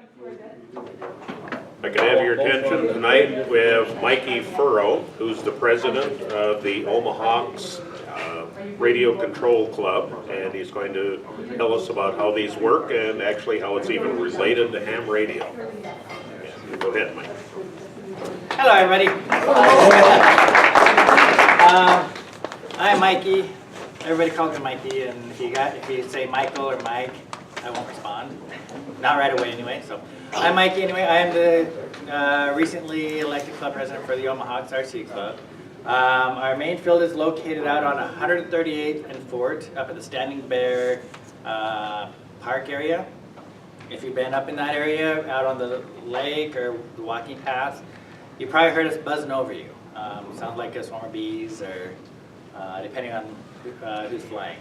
I can have your attention tonight. We have Mikey Furrow, who's the president of the Omahawks Radio Control Club, and he's going to tell us about how these work and actually how it's even related to ham radio. Go ahead, Mike. Hello, everybody. I'm Mikey. Everybody calls me Mikey, and if you say Michael or Mike, I won't respond. Not right away, anyway. So I'm Mikey. Anyway, I am the recently elected club president for the Omahawks RC Club. Our main field is located out on 138th and Fort, up at the Standing Bear Park area. If you've been up in that area, out on the lake or the walking paths, you probably heard us buzzing over you. Sounds like a swarm of bees, or depending on who's flying.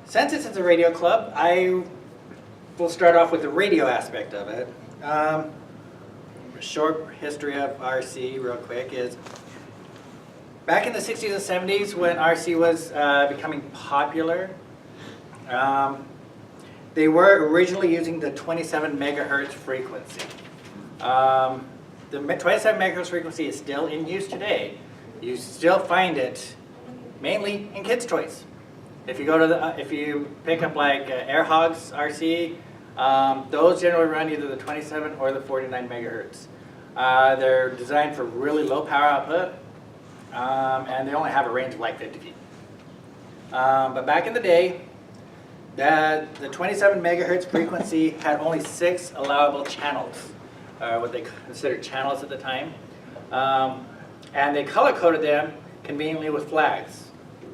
Since it's a radio club, I will start off with the radio aspect of it. A short history of RC real quick is, back in the 60s and 70s when RC was becoming popular, they were originally using the 27 megahertz frequency. The 27 megahertz frequency is still in use today. You still find it mainly in kids' toys. If you go to if you pick up like AirHogs RC, those generally run either the 27 or the 49 megahertz. They're designed for really low power output, and they only have a range of like 50 feet. But back in the day, the 27 megahertz frequency had only 6 allowable channels, what they considered channels at the time, and they color-coded them conveniently with flags.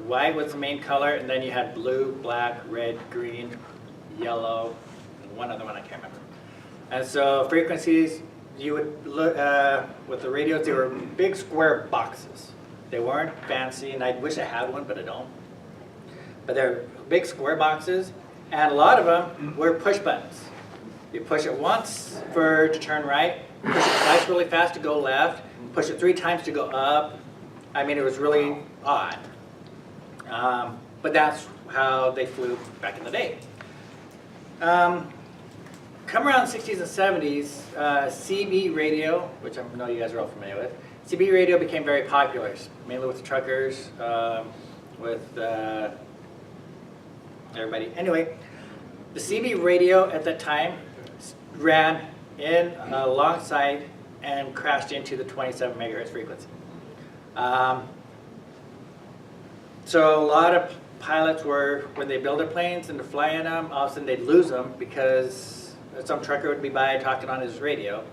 White was the main color, and then you had blue, black, red, green, yellow, and one other one I can't remember. And so frequencies, you would look, with the radios, they were big square boxes. They weren't fancy, and I wish I had one, but I don't. But they're big square boxes, and a lot of them were push buttons. You push it once to turn right, push it twice really fast to go left, push it 3 times to go up. I mean, it was really odd. But that's how they flew back in the day. Come around the 60s and 70s, CB radio, which I know you guys are all familiar with, CB radio became very popular, mainly with the truckers, with everybody. Anyway, the CB radio at that time ran in alongside and crashed into the 27 megahertz frequency. So a lot of pilots were, when they build their planes and they're flying them, all of a sudden they'd lose them because some trucker would be by talking on his radio,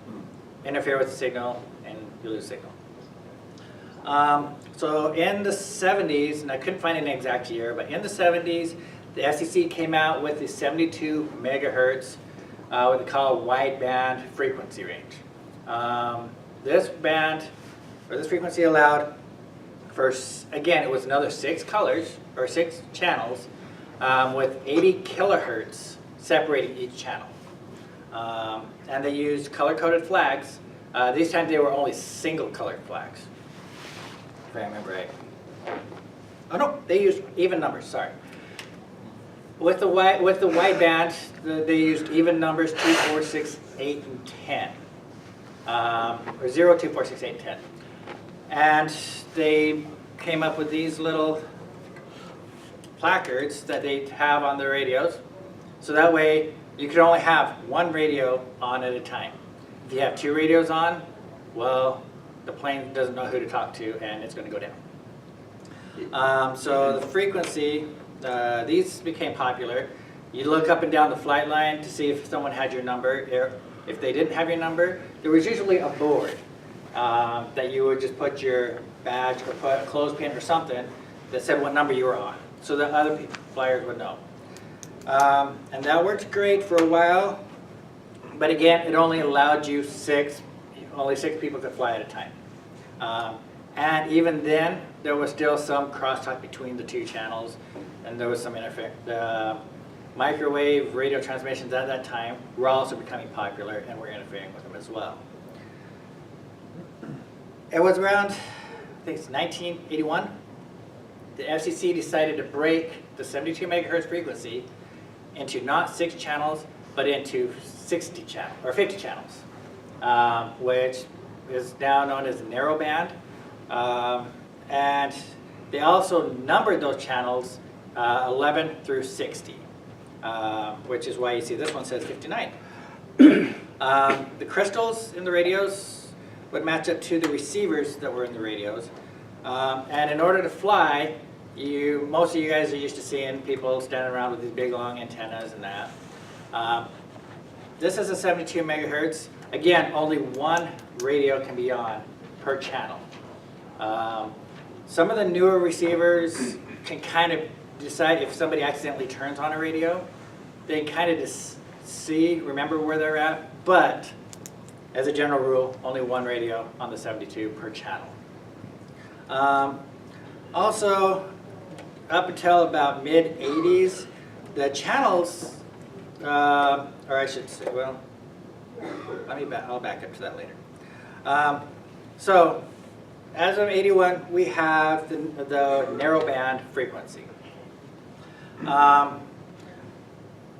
interfere with the signal, and you lose signal. So in the 70s, and I couldn't find an exact year, but in the 70s, the FCC came out with the 72 megahertz, what they call wideband frequency range. This band, or this frequency allowed for, again, it was another 6 colors, or 6 channels, with 80 kilohertz separating each channel. And they used color-coded flags. These times they were only single-colored flags, if I remember right. Oh no, they used even numbers, sorry. With the wideband, they used even numbers 2, 4, 6, 8, and 10. Or 0, 2, 4, 6, 8, and 10. And they came up with these little placards that they have on their radios. So that way, you could only have 1 radio on at a time. If you have 2 radios on, well, the plane doesn't know who to talk to, and it's going to go down. So the frequency, these became popular. You look up and down the flight line to see if someone had your number. If they didn't have your number, there was usually a board that you would just put your badge or put a clothespin or something that said what number you were on, so that other flyers would know. And that worked great for a while, but again, it only allowed you only 6 people could fly at a time. And even then, there was still some crosstalk between the 2 channels, and there was some interference. The microwave radio transmissions at that time were also becoming popular, and were interfering with them as well. It was around, I think it's 1981, the FCC decided to break the 72 megahertz frequency into not 6 channels, but into 60 channels, or 50 channels, which is now known as narrowband. And they also numbered those channels 11 through 60, which is why you see this one says 59. The crystals in the radios would match up to the receivers that were in the radios. And in order to fly, most of you guys are used to seeing people standing around with these big long antennas and that. This is a 72 megahertz. Again, only one radio can be on per channel. Some of the newer receivers can kind of decide if somebody accidentally turns on a radio. They can kind of just remember where they're at, but as a general rule, only one radio on the 72 per channel. Also, up until about mid-80s, the channels, or I should say, well, I'll back up to that later. So, as of 81, we have the narrowband frequency.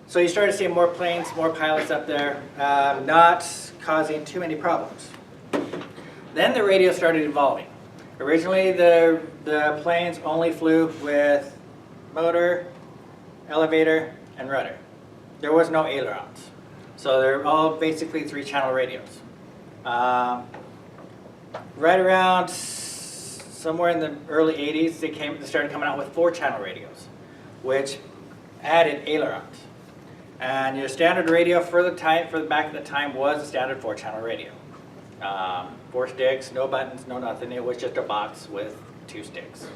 So you started seeing more planes, more pilots up there, not causing too many problems. Then the radio started evolving. Originally, the planes only flew with motor, elevator, and rudder. There was no ailerons. So they're all basically 3-channel radios. Right around somewhere in the early 80s, they started coming out with 4-channel radios, which added ailerons. And your standard radio for the back of the time was a standard 4-channel radio. 4 sticks, no buttons, no nothing. It was just a box with 2 sticks.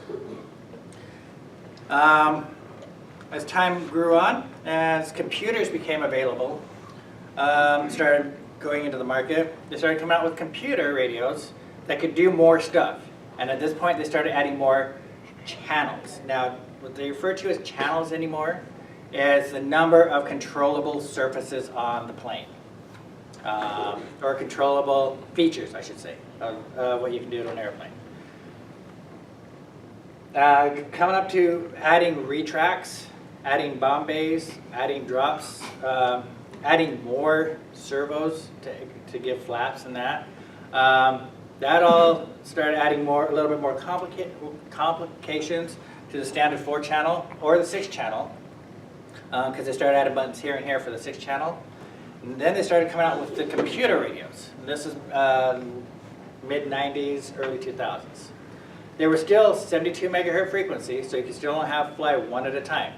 As time grew on, as computers became available, started going into the market, they started coming out with computer radios that could do more stuff. And at this point, they started adding more channels. Now, what they refer to as channels anymore is the number of controllable surfaces on the plane. Or controllable features, I should say, of what you can do to an airplane. Coming up to adding retracts, adding bomb bays, adding drops, adding more servos to give flaps and that. That all started adding a little bit more complications to the standard 4-channel or the 6-channel, because they started adding buttons here and here for the 6-channel. And then they started coming out with the computer radios. And this is mid-90s, early 2000s. They were still 72 megahertz frequency, so you could still only fly one at a time.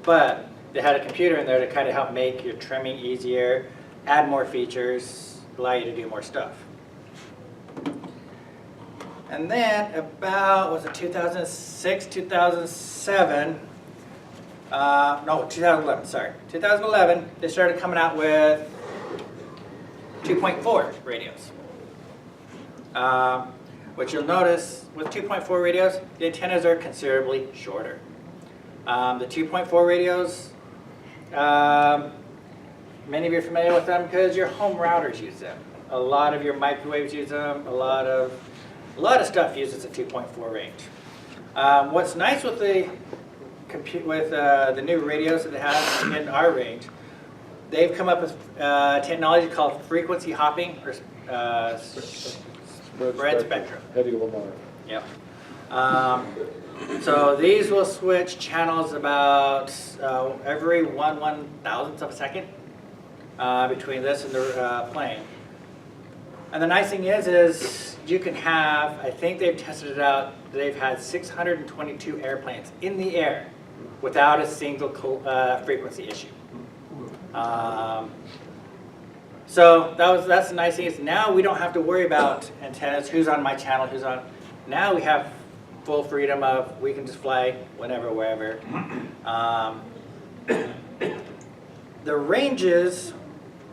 But they had a computer in there to kind of help make your trimming easier, add more features, allow you to do more stuff. And then about, was it 2006, 2007, no, 2011, sorry. 2011, they started coming out with 2.4 radios. What you'll notice with 2.4 radios, the antennas are considerably shorter. The 2.4 radios, many of you are familiar with them because your home routers use them. A lot of your microwaves use them. A lot of stuff uses a 2.4 range. What's nice with the new radios that they have in our range, they've come up with technology called frequency hopping or spread spectrum. Heavy Lamar. Yep. So these will switch channels about every 1/1000th of a second between this and the plane. And the nice thing is you can have, I think they've tested it out, they've had 622 airplanes in the air without a single frequency issue. So that's the nice thing is now we don't have to worry about antennas, who's on my channel, who's on. Now we have full freedom of, we can just fly whenever, wherever. The ranges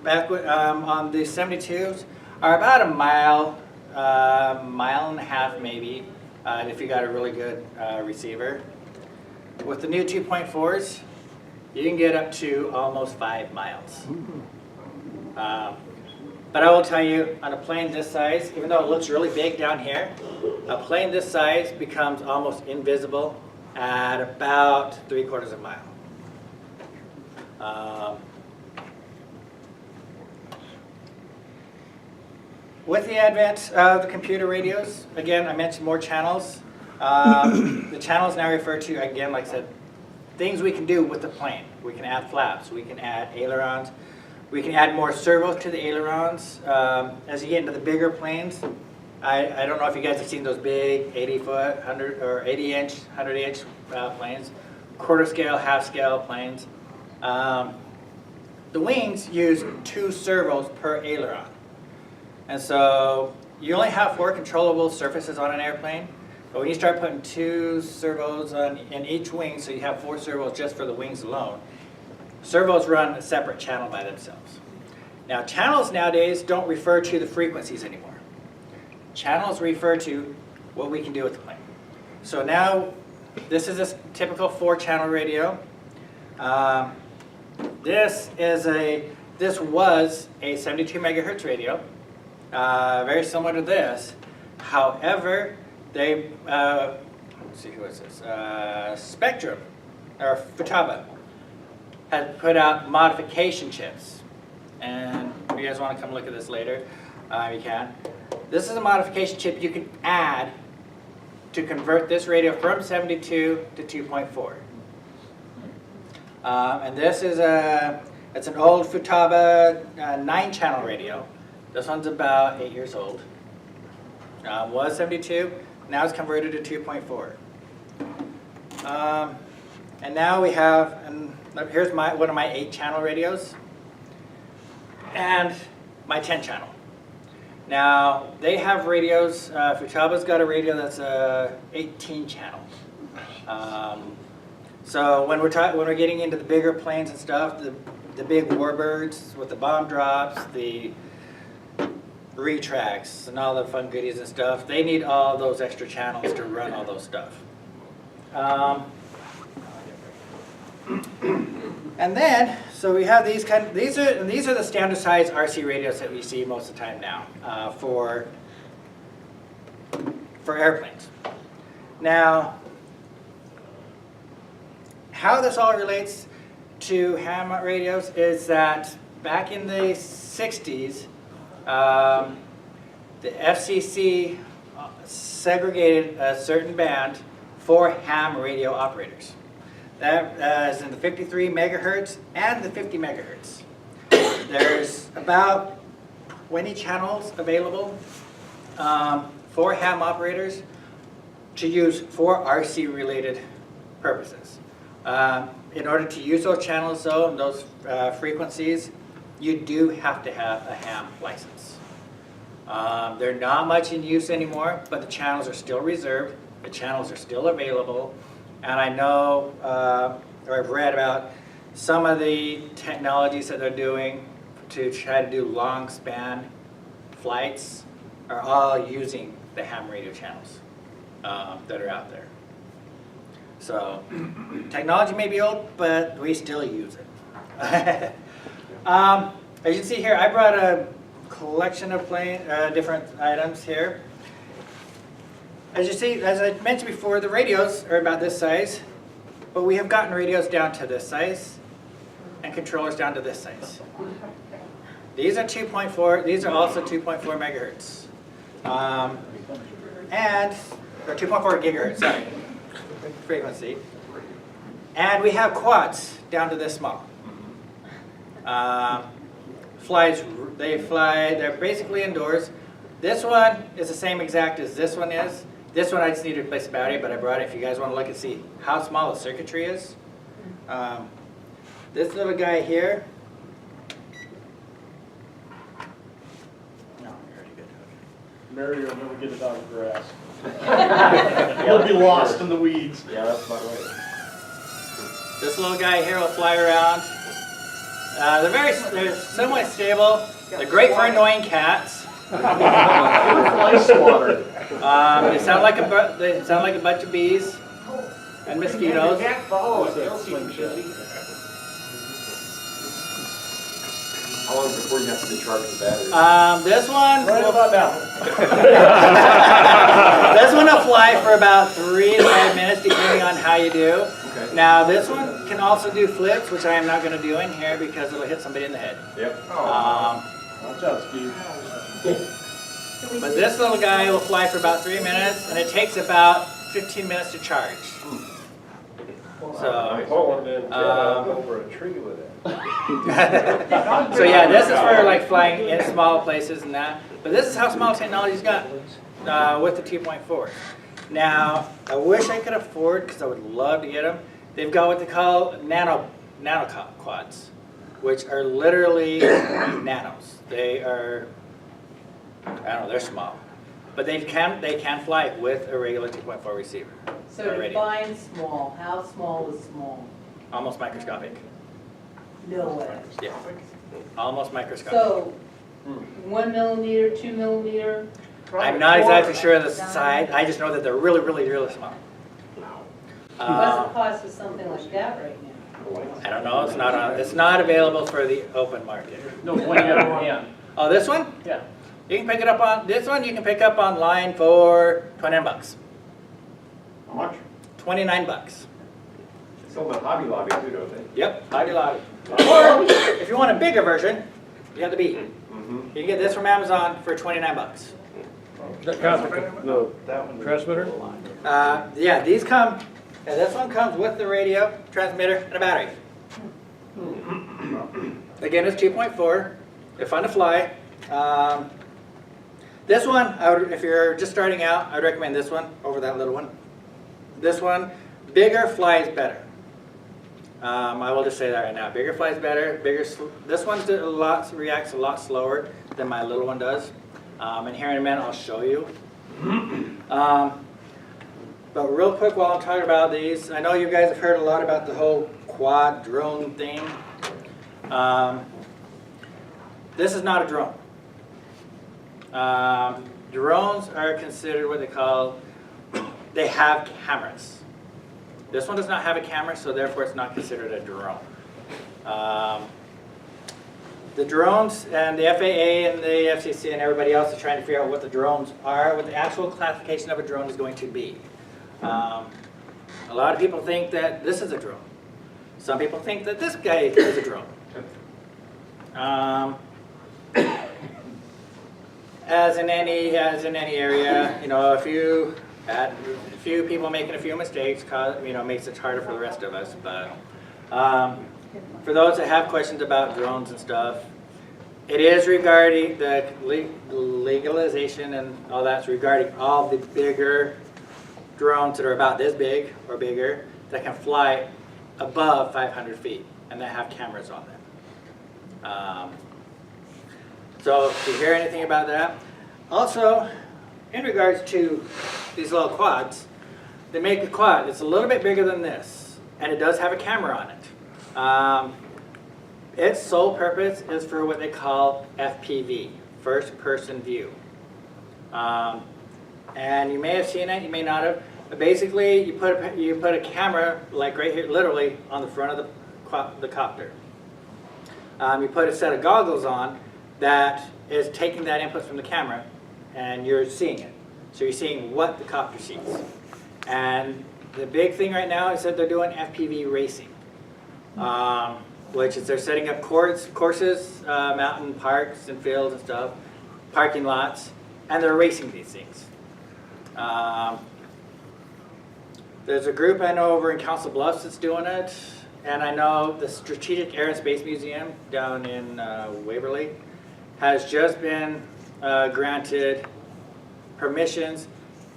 back on the 72s are about a mile, mile and a half maybe, if you got a really good receiver. With the new 2.4s, you can get up to almost 5 miles. But I will tell you, on a plane this size, even though it looks really big down here, a plane this size becomes almost invisible at about 3/4 of a mile. With the advent of the computer radios, again, I mentioned more channels. The channels now refer to, again, like I said, things we can do with the plane. We can add flaps, we can add ailerons, we can add more servos to the ailerons. As you get into the bigger planes, I don't know if you guys have seen those big 80-foot, 100 or 80-inch, 100-inch planes, quarter scale, half scale planes. The wings use 2 servos per aileron. And so you only have 4 controllable surfaces on an airplane, but when you start putting 2 servos in each wing, so you have 4 servos just for the wings alone, servos run a separate channel by themselves. Now channels nowadays don't refer to the frequencies anymore. Channels refer to what we can do with the plane. So now this is a typical 4-channel radio. This was a 72 megahertz radio. Very similar to this. However, they, let's see, who is this? Spectrum, or Futaba, had put out modification chips. And if you guys want to come look at this later, you can. This is a modification chip you can add to convert this radio from 72 to 2.4. And this is it's an old Futaba 9-channel radio. This one's about 8 years old. Was 72, now it's converted to 2.4. And now we have, and here's one of my 8-channel radios, and my 10-channel. Now they have radios. Futaba's got a radio that's 18-channel. So when we're getting into the bigger planes and stuff, the big warbirds with the bomb drops, the retracts and all the fun goodies and stuff, they need all those extra channels to run all those stuff. And then, so we have these these are the standard size RC radios that we see most of the time now for airplanes. Now, how this all relates to ham radios is that back in the 60s, the FCC segregated a certain band for ham radio operators. That is in the 53 megahertz and the 50 megahertz. There's about 20 channels available for ham operators to use for RC related purposes. In order to use those channels though, and those frequencies, you do have to have a ham license. They're not much in use anymore, but the channels are still reserved, the channels are still available, and I know, or I've read about some of the technologies that they're doing to try to do long span flights are all using the ham radio channels that are out there. So, technology may be old, but we still use it. As you can see here, I brought a collection of different items here. As you see, as I mentioned before, the radios are about this size, but we have gotten radios down to this size and controllers down to this size. These are 2.4, these are also 2.4 megahertz. Or 2.4 gigahertz, sorry, frequency. And we have quads down to this small. They're basically indoors. This one is the same exact as this one is. This one I just need to replace the battery, but I brought it if you guys want to look and see how small the circuitry is. This little guy here. No, you're already good. Mary will never get it out of the grass. He'll be lost in the weeds. Yeah, that's about right. This little guy here will fly around. They're somewhat stable. They're great for annoying cats. Fly swatter. They sound like a bunch of bees and mosquitoes. How long before you have to recharge the battery? This one. Right about now. This one will fly for about 3 to 5 minutes, depending on how you do. Okay. Now this one can also do flips, which I am not going to do in here because it'll hit somebody in the head. Yep. Watch out, Steve. But this little guy will fly for about 3 minutes, and it takes about 15 minutes to charge. So, over a tree with it. so yeah, this is for like flying in small places and that. But this is how small technology's got with the 2.4. Now, I wish I could afford, because I would love to get them. They've got what they call nano quads, which are literally nanos. They are, I don't know, they're small, but they can fly with a regular 2.4 receiver. So define small. How small is small? Almost microscopic. No way. Yeah, almost microscopic. So 1 millimeter, 2 millimeter. I'm not exactly sure of the size. I just know that they're really, really, really small. What's the cost of something like that right now? I don't know. It's not available for the open market. No, when you got one hand. Oh, this one? Yeah. You can pick it up on this one. You can pick up online for $29. How much? $29. Still in the Hobby Lobby too, don't they? Yep, Hobby Lobby. Or if you want a bigger version, you have the B. You can get this from Amazon for $29. That comes with the transmitter? Yeah, these come. Yeah, this one comes with the radio, transmitter, and a battery. Again, it's 2.4. They're fun to fly. This one, if you're just starting out, I would recommend this one over that little one. This one, bigger flies better. I will just say that right now. Bigger flies better. This one reacts a lot slower than my little one does. And here in a minute, I'll show you. But real quick, while I'm talking about these, I know you guys have heard a lot about the whole quad drone thing. This is not a drone. Drones are considered what they have cameras. This one does not have a camera, so therefore it's not considered a drone. The drones and the FAA and the FCC and everybody else are trying to figure out what the drones are, what the actual classification of a drone is going to be. A lot of people think that this is a drone. Some people think that this guy is a drone. As in any area, you know, a few people making a few mistakes, makes it harder for the rest of us. But for those that have questions about drones and stuff, it is regarding the legalization and all that's regarding all the bigger drones that are about this big or bigger that can fly above 500 feet and that have cameras on them. So if you hear anything about that. Also, in regards to these little quads, they make a quad. It's a little bit bigger than this, and it does have a camera on it. Its sole purpose is for what they call FPV, first person view. And you may have seen it, you may not have. But basically, you put a camera, like right here, literally on the front of the copter. You put a set of goggles on that is taking that input from the camera, and you're seeing it. So you're seeing what the copter sees. And the big thing right now is that they're doing FPV racing, which is they're setting up courses, mountain parks and fields and stuff, parking lots, and they're racing these things. There's a group I know over in Council Bluffs that's doing it, and I know the Strategic Air and Space Museum down in Waverly has just been granted permissions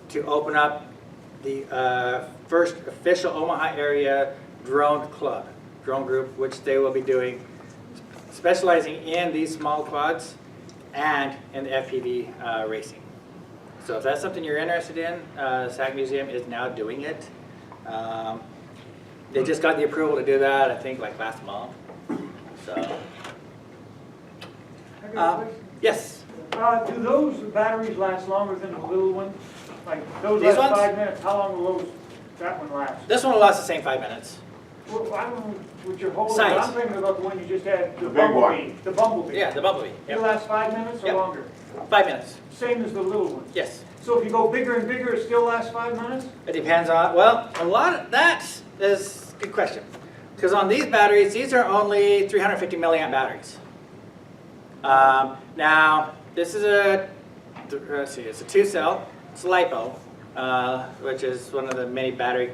to open up the first official Omaha area drone group, which they will be doing, specializing in these small quads and in the FPV racing. So if that's something you're interested in, the SAC Museum is now doing it. They just got the approval to do that, I think, like last month. So, yes. Do those batteries last longer than the little one? Like those These last ones? 5 minutes, how long will that one last? This one will last the same 5 minutes. Well, I don't know what you're holding, Size. I'm thinking about the one you just had, the big bumblebee. one. The bumblebee. Yeah, the Bumblebee. It Yep. lasts 5 minutes or Yep. longer? 5 minutes. Same as the little one. Yes. So if you go bigger and bigger, it still lasts 5 minutes? It depends on, well, a lot of that is good question. Because on these batteries, these are only 350 milliamp batteries. Now, this is let's see, it's a 2-cell. It's LiPo, which is one of the many battery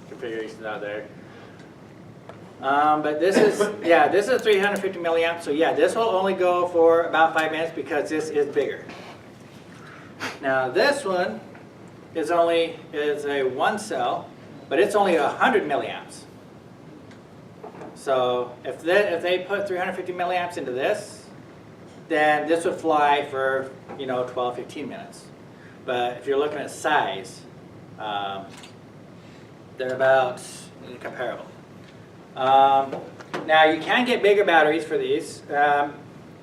configurations out there. But this is, this is 350 milliamps. So yeah, this will only go for about 5 minutes because this is bigger. Now this one is a 1-cell, but it's only 100 milliamps. So if they put 350 milliamps into this, then this would fly for 12, 15 minutes. But if you're looking at size, they're about comparable. Now you can get bigger batteries for these. The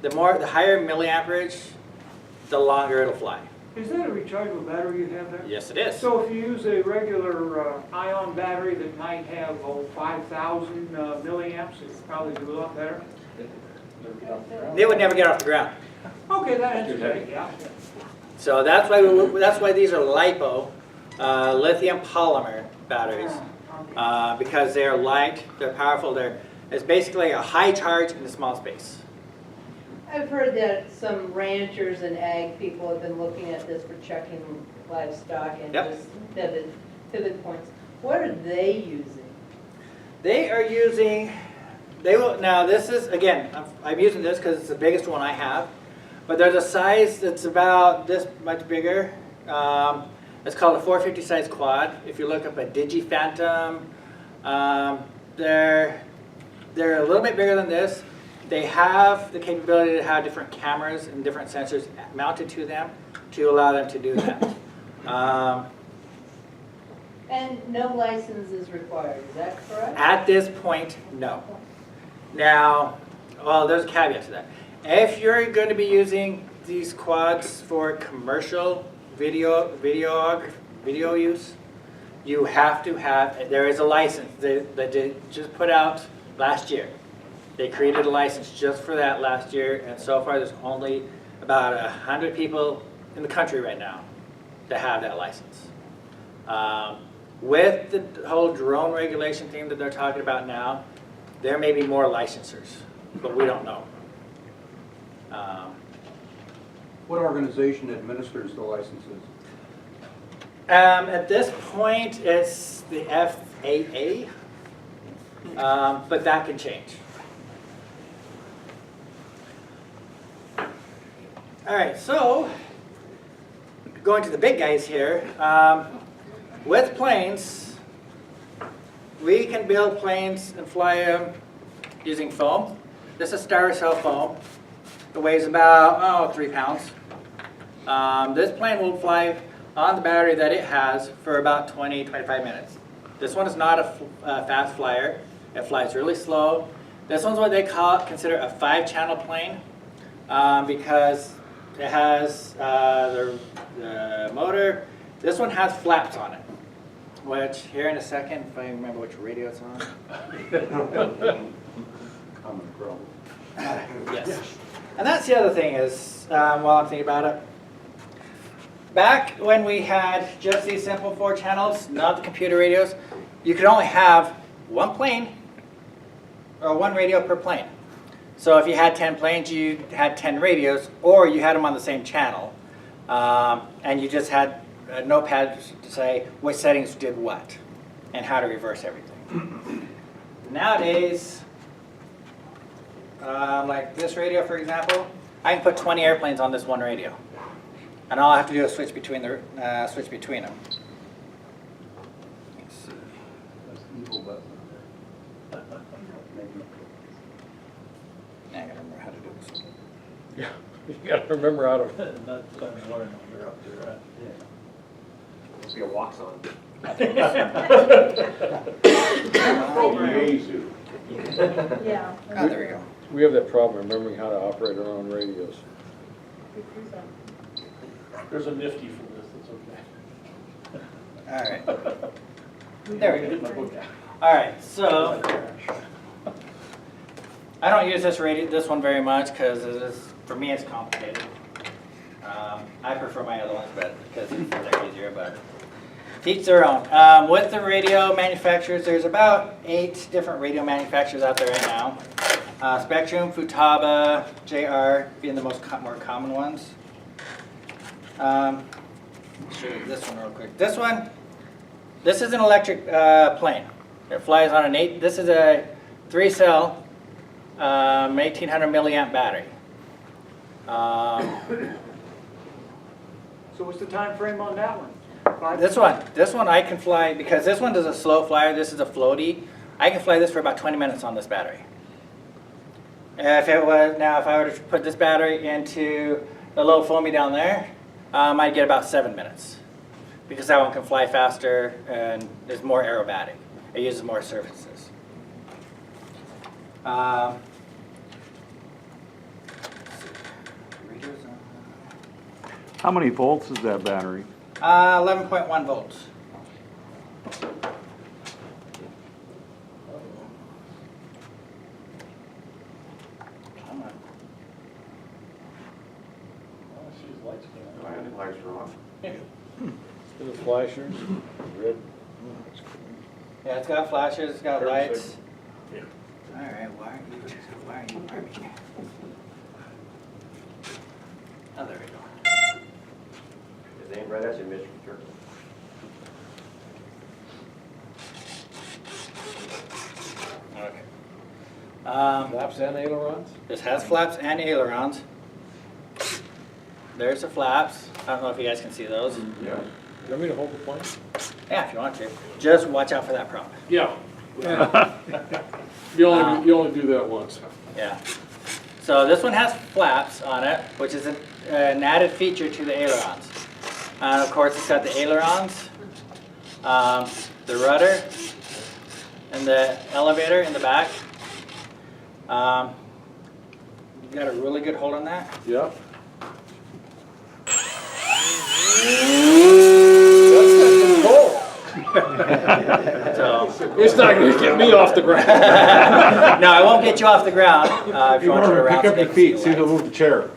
higher milliamperage, the longer it'll fly. Is that a rechargeable battery you have there? Yes, it is. So if you use a regular ion battery that might have 5,000 milliamps, it would probably do a lot better? They would never get off the ground. Okay, that answers it, yeah. So that's why these are LiPo, lithium polymer batteries, because they are light, they're powerful. It's basically a high charge in a small space. I've heard that some ranchers and ag people have been looking at this for checking livestock and Yep. just pivot points. What are they using? They are using, now this is, again, I'm using this because it's the biggest one I have, but there's a size that's about this much bigger. It's called a 450 size quad. If you look up a DigiPhantom, they're a little bit bigger than this. They have the capability to have different cameras and different sensors mounted to them to allow them to do that. And no license is required, is that correct? At this point, no. Now, well, there's a caveat to that. If you're going to be using these quads for commercial video use, you have to have, there is a license that they just put out last year. They created a license just for that last year, and so far there's only about 100 people in the country right now that have that license. With the whole drone regulation thing that they're talking about now, there may be more licensors, but we don't know. What organization administers the licenses? At this point, it's the FAA, but that can change. All right, so going to the big guys here. With planes, we can build planes and fly them using foam. This is styrofoam foam. It weighs about 3 pounds. This plane will fly on the battery that it has for about 20-25 minutes. This one is not a fast flyer. It flies really slow. This one's what they consider a 5-channel plane because it has the motor. This one has flaps on it, which here in a second, if I remember which radio it's on. Common Crow. Yes. And that's the other thing is, while I'm thinking about it, back when we had just these simple 4 channels, not the computer radios, you could only have 1 plane or 1 radio per plane. So if you had 10 planes, you had 10 radios, or you had them on the same channel, and you just had a notepad to say which settings did what and how to reverse everything. Nowadays, like this radio, for example, I can put 20 airplanes on this 1 radio, and all I have to do is switch between them. That's evil button. I gotta remember how to do this. Yeah, you gotta remember how to. Must be a walk on. Yeah. Oh, there we go. We have that problem remembering how to operate our own radios. There's a nifty for this, it's okay. All right. There we Get go. my book out. All right, so I don't use this one very much because for me it's complicated. I prefer my other ones, but because they're easier. But Each their own. With the radio manufacturers, there's about 8 different radio manufacturers out there right now. Spectrum, Futaba, JR being the more common ones. I'll show you this one real quick. This is an electric plane. It flies on this is a 3-cell 1800 milliamp battery. So what's the time frame on that one? This one I can fly, because this one is a slow flyer, this is a floaty. I can fly this for about 20 minutes on this battery. If I were to put this battery into the little foamy down there, I'd get about 7 minutes. Because that one can fly faster and is more aerobatic. It uses more surfaces. How many volts is that battery? 11.1 volts. Come on. Lights are on. The flashers, red. Yeah, it's got flashes, it's got lights. Yeah. All right, why are you arming? Oh, there we go. Is aimed right at you, Mr. Turk. Okay. Flaps and ailerons? This has flaps and ailerons. There's the flaps. I don't know if you guys can see those. Yeah. Do you want me to hold the plane? Yeah, if you want to. Just watch out for that prop. Yeah. You only do that once. Yeah. So this one has flaps on it, which is an added feature to the ailerons. And of course, it's got the ailerons, the rudder, and the elevator in the back. You got a really good hold on that. Yep. So It's not going to get me off the ground. no, I won't get you off the ground. If you want to turn around, Pick up your feet, see if he'll move the chair.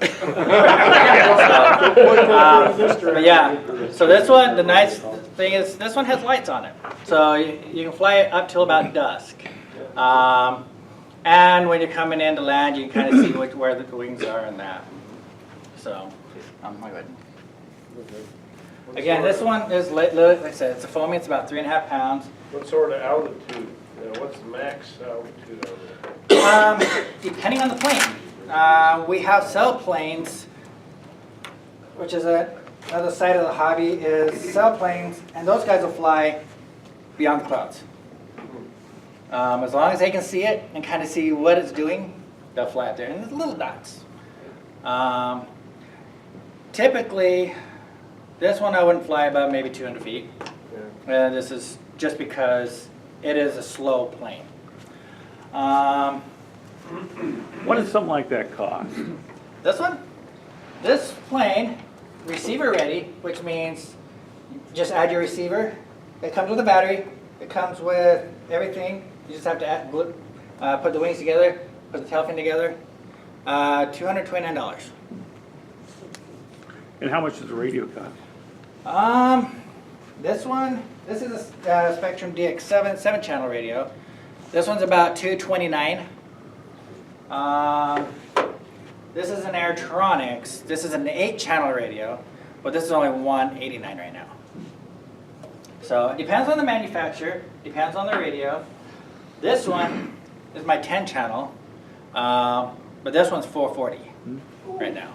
But yeah, so this one, the nice thing is this one has lights on it. So you can fly it up till about dusk. And when you're coming in to land, you can kind of see where the wings are and that. So, my God. Again, this one is, like I said, it's a foamy, it's about 3.5 pounds. What sort of altitude? What's the max altitude of it? Depending on the plane. We have cell planes, which is another side of the hobby, is cell planes, and those guys will fly beyond the clouds. As long as they can see it and kind of see what it's doing, they'll fly up there, and it's little dots. Typically, this one I wouldn't fly above maybe 200 feet. And this is just because it is a slow plane. What does something like that cost? This plane, receiver ready, which means you just add your receiver. It comes with a battery. It comes with everything. You just have to put the wings together, put the tail fin together. $229. And how much does the radio cost? This is a Spectrum DX7 7-channel radio. This one's about $229. This is an Airtronics. This is an 8-channel radio, but this is only $189 right now. So it depends on the manufacturer, depends on the radio. This one is my 10-channel, but this one's $440 right now.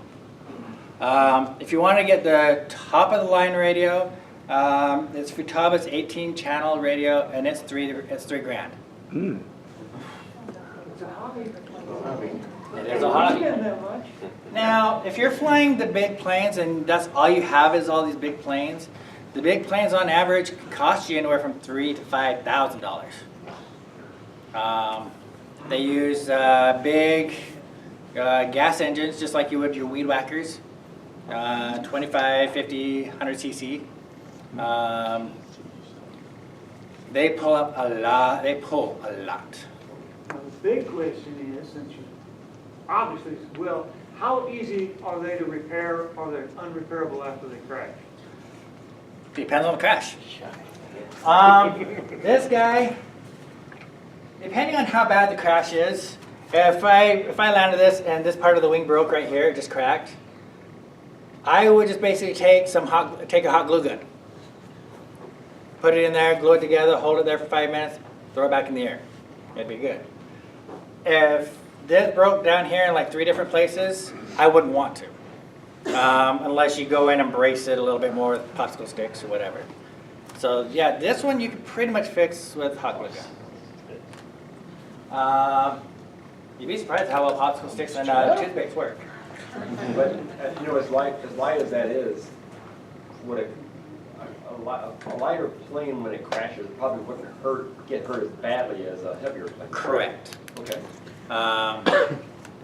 If you want to get the top of the line radio, it's Futaba's 18-channel radio, and it's $3,000. Mm. It's a hobby. It is a hobby. That much. Now, if you're flying the big planes and that's all you have is all these big planes, the big planes on average cost you anywhere from $3,000 to $5,000. They use big gas engines, just like you would your weed whackers, 25, 50, 100 cc. They pull up a lot. They pull a lot. Now, the big question is, since you obviously, well, how easy are they to repair, or they're unrepairable after they crash? Depends on the crash. This guy, depending on how bad the crash is, if I landed this and this part of the wing broke right here, it just cracked, I would just basically take a hot glue gun, put it in there, glue it together, hold it there for 5 minutes, throw it back in the air. It'd be good. If this broke down here in like 3 different places, I wouldn't want to. Unless you go in and brace it a little bit more with popsicle sticks or whatever. So yeah, this one you can pretty much fix with hot glue gun. You'd be surprised how well popsicle sticks and toothpicks work. But, you know, as light as that is, would a lighter plane, when it crashes, probably wouldn't get hurt as badly as a heavier plane? Correct. Okay.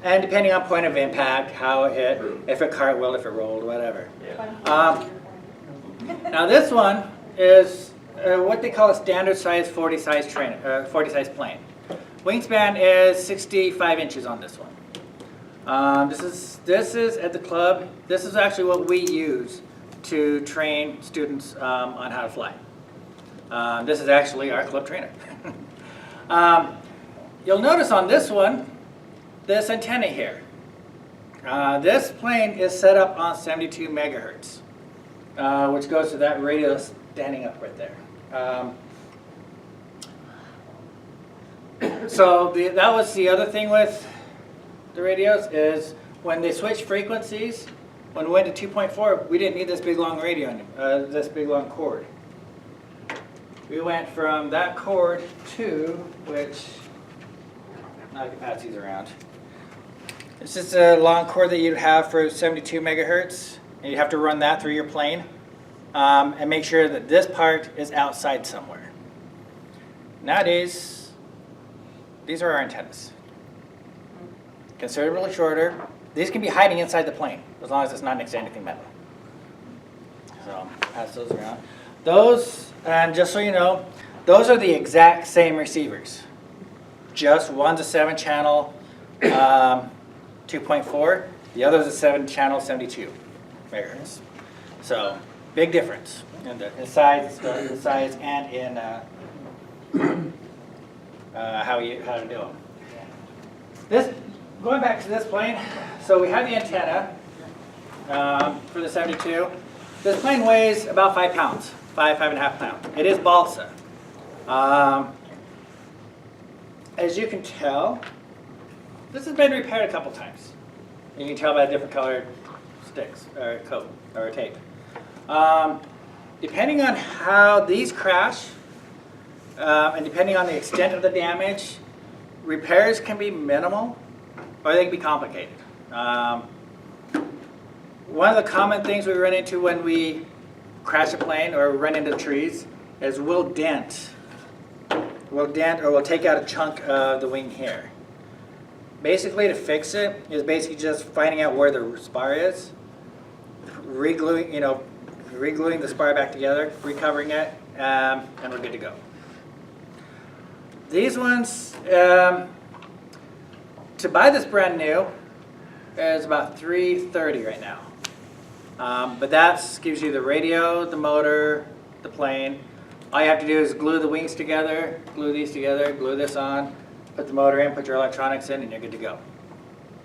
And depending on point of impact, how it hit, if it cartwheeled, if it rolled, whatever. Yeah. Now this one is what they call a standard size 40 size plane. Wingspan is 65 inches on this one. This is at the club. This is actually what we use to train students on how to fly. This is actually our club trainer. You'll notice on this one, this antenna here. This plane is set up on 72 megahertz, which goes to that radio standing up right there. So that was the other thing with the radios is when they switched frequencies, when we went to 2.4, we didn't need this big long radio, this big long cord. We went from that cord to, which, now I can pass these around. It's just a long cord that you'd have for 72 megahertz, and you have to run that through your plane and make sure that this part is outside somewhere. Nowadays, these are our antennas. Considerably shorter. These can be hiding inside the plane as long as it's not next to anything metal. So pass those around. Those, and just so you know, those are the exact same receivers. Just one's a 7-channel 2.4, the other's a 7-channel 72 megahertz. So big difference in the size and in how to do them. This, going back to this plane, so we have the antenna for the 72. This plane weighs about 5 pounds, 5.5 pounds. It is balsa. As you can tell, this has been repaired a couple times. You can tell by the different colored sticks or coat or tape. Depending on how these crash and depending on the extent of the damage, repairs can be minimal or they can be complicated. One of the common things we run into when we crash a plane or run into trees is we'll dent or we'll take out a chunk of the wing here. Basically, to fix it is basically just finding out where the spar is, regluing the spar back together, recovering it, and we're good to go. These ones, to buy this brand new, is about $330 right now. But that gives you the radio, the motor, the plane. All you have to do is glue the wings together, glue these together, glue this on, put the motor in, put your electronics in, and you're good to go.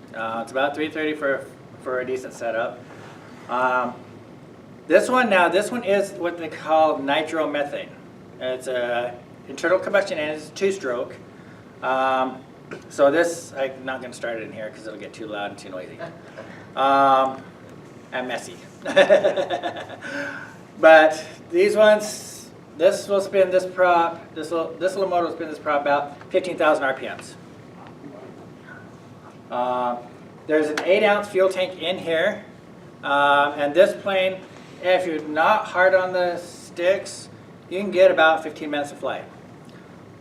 It's about $330 for a decent setup. This one is what they call nitromethane. It's a internal combustion engine. It's 2-stroke. So this, I'm not going to start it in here because it'll get too loud and too noisy. And messy. But these ones, this will spin this prop, this little motor will spin this prop about 15,000 RPMs. There's an 8-ounce fuel tank in here. And this plane, if you're not hard on the sticks, you can get about 15 minutes of flight.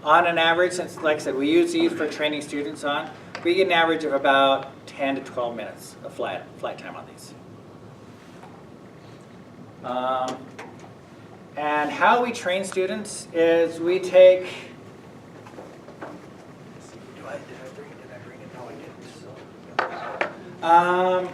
On an average, since like I said, we use these for training students on, we get an average of about 10 to 12 minutes of flight time on these. And how we train students is we take, did I bring it? No, I didn't.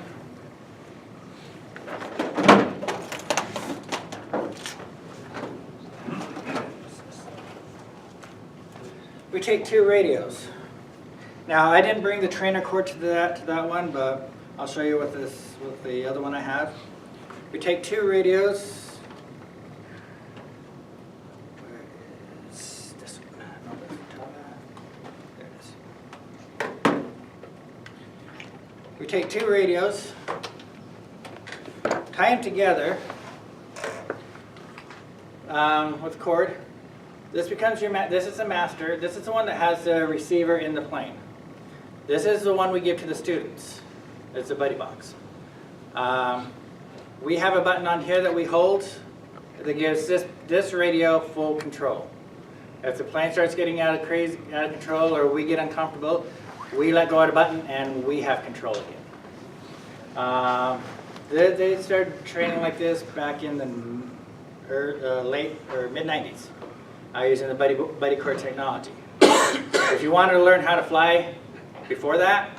we take 2 radios. Now, I didn't bring the trainer cord to that one, but I'll show you with the other one I have. We take 2 radios. Where is this one? No, there it is. We take 2 radios, tie them together with cord. This becomes your this is the master. This is the one that has the receiver in the plane. This is the one we give to the students. It's the buddy box. We have a button on here that we hold that gives this radio full control. If the plane starts getting out of control, or we get uncomfortable, we let go of the button and we have control again. They started training like this back in the late or mid-90s, using the buddy cord technology. If you wanted to learn how to fly before that,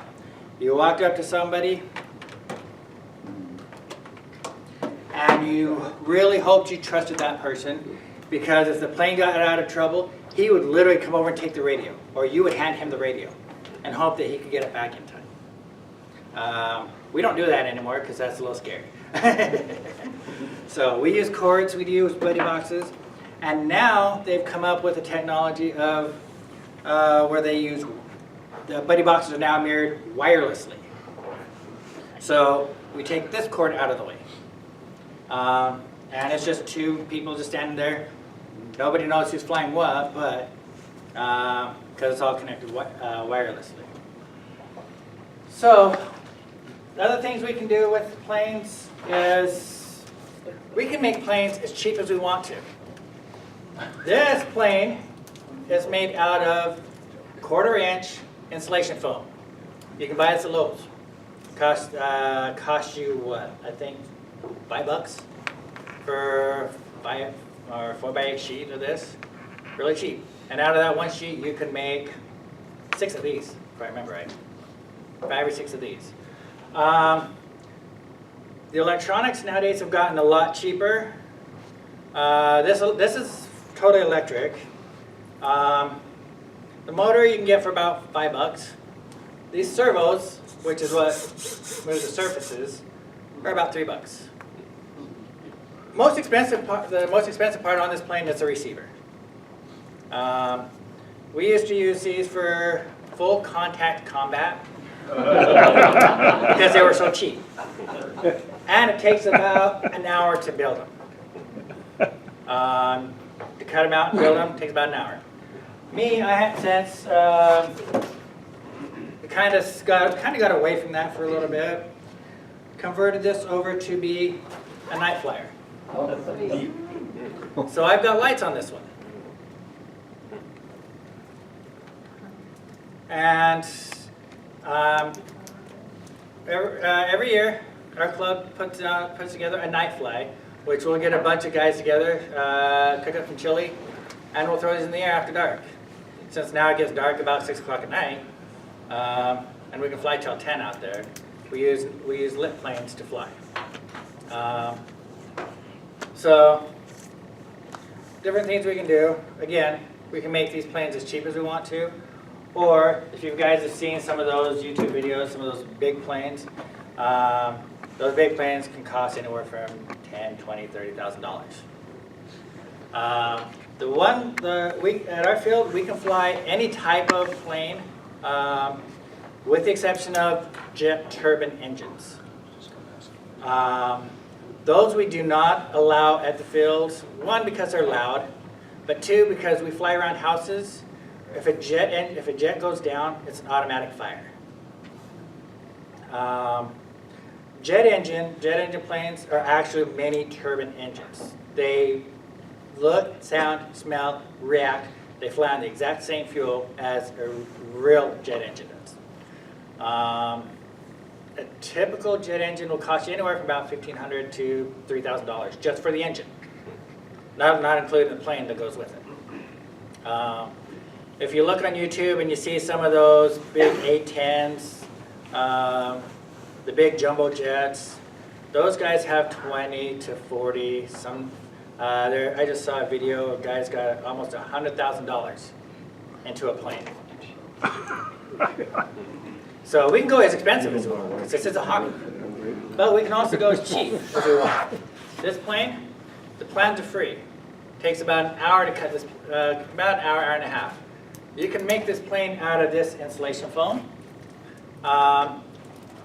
you walked up to somebody and you really hoped you trusted that person, because if the plane got out of trouble, he would literally come over and take the radio, or you would hand him the radio and hope that he could get it back in time. We don't do that anymore because that's a little scary. So we use cords, we use buddy boxes, and now they've come up with a technology of where they use, the buddy boxes are now mirrored wirelessly. So we take this cord out of the way. And it's just 2 people just standing there. Nobody knows who's flying what, but because it's all connected wirelessly. So the other things we can do with planes is we can make planes as cheap as we want to. This plane is made out of 1/4 inch insulation foam. You can buy this at Lowe's. Cost you what? I think $5 for 4x8 sheet of this. Really cheap. And out of that 1 sheet, you can make 6 of these, if I remember right. 5 or 6 of these. The electronics nowadays have gotten a lot cheaper. This is totally electric. The motor you can get for about $5. These servos, which is what the surface is, are about $3. The most expensive part on this plane is the receiver. We used to use these for full contact combat because they were so cheap. And it takes about an hour to build them. To cut them out and build them takes about an hour. Me, I had since kind of got away from that for a little bit. Converted this over to be a night flyer. So I've got lights on this one. And every year, our club puts together a night fly, which we'll get a bunch of guys together, cook up some chili, and we'll throw these in the air after dark. Since now it gets dark about 6 o'clock at night, and we can fly till 10 out there, we use lit planes to fly. So, different things we can do. Again, we can make these planes as cheap as we want to, or if you guys have seen some of those YouTube videos, some of those big planes, those big planes can cost anywhere from $10,000, $20,000, $30,000. At our field, we can fly any type of plane, with the exception of jet turbine engines. Those we do not allow at the field, 1, because they're loud, but 2, because we fly around houses. If a jet goes down, it's an automatic fire. Jet engine planes are actually mini turbine engines. They look, sound, smell, react. They fly on the exact same fuel as a real jet engine does. A typical jet engine will cost you anywhere from about $1,500 to $3,000 just for the engine, not including the plane that goes with it. If you look on YouTube and you see some of those big A-10s, the big jumbo jets, those guys have 20 to 40. I just saw a video of guys got almost $100,000 into a plane. So we can go as expensive as we want, because this is a hobby. But we can also go as cheap as we want. This plane, the plans are free. Takes about an hour to cut this, about an hour, hour and a half. You can make this plane out of this insulation foam.